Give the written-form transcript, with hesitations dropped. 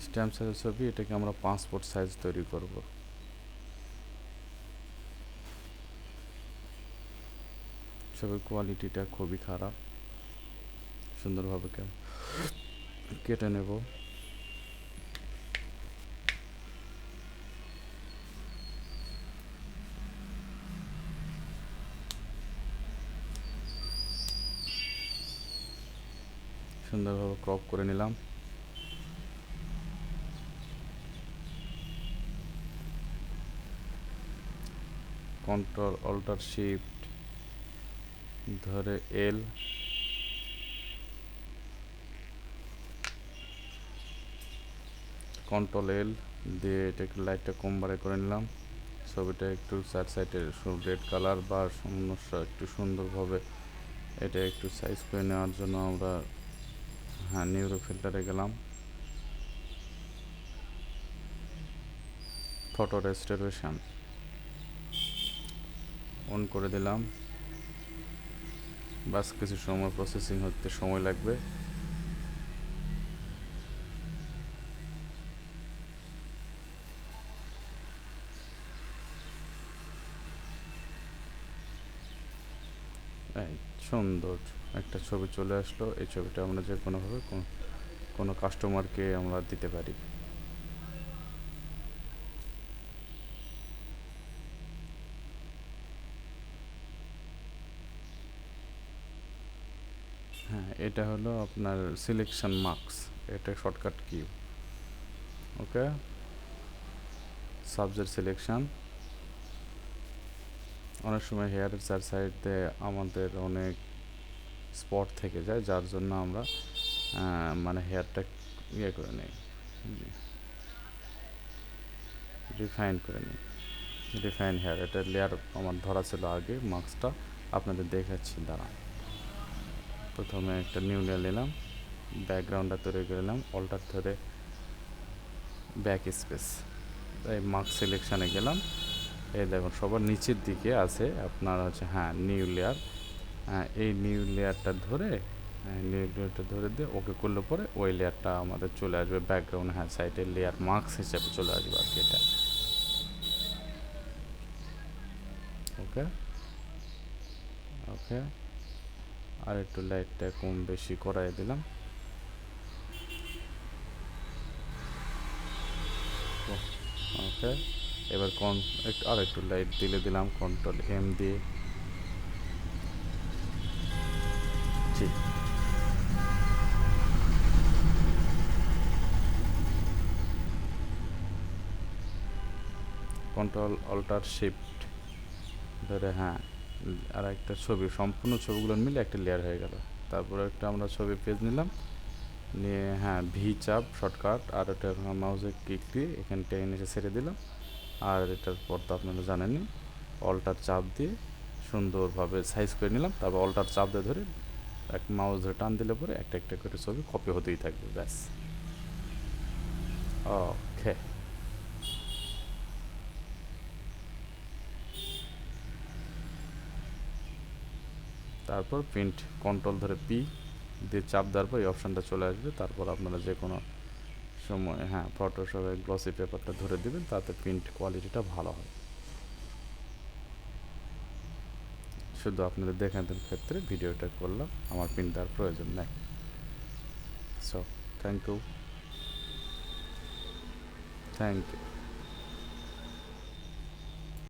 Stamp সাইজের ছবি, এটাকে আমরা পাসপোর্ট সাইজ তৈরি করব। ছবির কোয়ালিটিটা খুবই খারাপ, সুন্দরভাবে কেটে নেব। সুন্দরভাবে ক্রপ করে নিলাম। কন্ট্রোল অল্টার শিফট ধরে এল, কন্ট্রোল এল দিয়ে এটাকে লাইটটা কম বাড়ে করে নিলাম। ছবিটা একটু চার সাইডে রেড কালার বা সমস্যা একটু সুন্দরভাবে এটা একটু সাইজ করে নেওয়ার জন্য আমরা নিউরো ফিল্টারে গেলাম, ফটো রেস্টোরেশন অন করে দিলাম। বাস কিছু সময় প্রসেসিং হতে সময় লাগবে। সুন্দর একটা ছবি চলে আসলো। এই ছবিটা আমরা যে কোনোভাবে কোনো কাস্টমারকে আমরা দিতে পারি। হ্যাঁ, এটা হলো আপনার সিলেকশন মার্কস, এটা শর্টকাট কি। ওকে, সাবজেক্ট সিলেকশন। অনেক সময় হেয়ারের চার সাইডে আমাদের অনেক স্পট থেকে যায়, যার জন্য আমরা মানে হেয়ারটা ইয়ে করে নিই, রিফাইন করে নিই। রিফাইন হেয়ার, এটা লেয়ার আমার ধরা ছিল আগে, মার্কসটা আপনাদের দেখাচ্ছি দাঁড়ান। প্রথমে একটা নিউ লেয়ার নিলাম, ব্যাকগ্রাউন্ডটা তৈরি করে নিলাম, অল্টার ধরে ব্যাক স্পেস, এই মার্কস সিলেকশানে গেলাম। এই দেখুন সবার নিচের দিকে আছে আপনার হচ্ছে নিউ লেয়ার। এই নিউ লেয়ারটা ধরে দিয়ে ওকে করলে পরে ওই লেয়ারটা আমাদের চলে আসবে ব্যাকগ্রাউন্ড, সাইডের লেয়ার মার্কস হিসেবে চলে আসবে আর কি এটা। ওকে ওকে, আর একটু লাইটটা কম বেশি করাই দিলাম। ওকে, এবার আর একটু লাইট দিলাম কন্ট্রোল এম দিয়ে। জি, কন্ট্রোল অল্টার শিফট ধরে আর একটা ছবি, সম্পূর্ণ ছবিগুলো মিলে একটা লেয়ার হয়ে গেল। তারপরে একটা আমরা ছবি পেজ নিলাম, নিয়ে ভি চাপ শর্টকাট, আর এটা মাউসে ক্লিক দিয়ে এখানটা এসে ছেড়ে দিলাম। আর এটার পর তো আপনারা জানেনই, অল্টার চাপ দিয়ে সুন্দরভাবে সাইজ করে নিলাম। তারপর অল্টার চাপ দিয়ে ধরে এক মাউস ধরে টান দিলে পরে একটা একটা করে ছবি কপি হতেই থাকবে, ব্যাস। ওকে, তারপর প্রিন্ট কন্ট্রোল ধরে পি দিয়ে চাপ দেওয়ার পর এই অপশানটা চলে আসবে। তারপর আপনারা যে কোনো সময় ফটোশপে গ্লসি পেপারটা ধরে দেবেন, তাতে প্রিন্ট কোয়ালিটিটা ভালো হয়। শুধু আপনাদের দেখানোর ক্ষেত্রে ভিডিওটা করলাম, আমার প্রিন্ট দেওয়ার প্রয়োজন নেই। So thank you.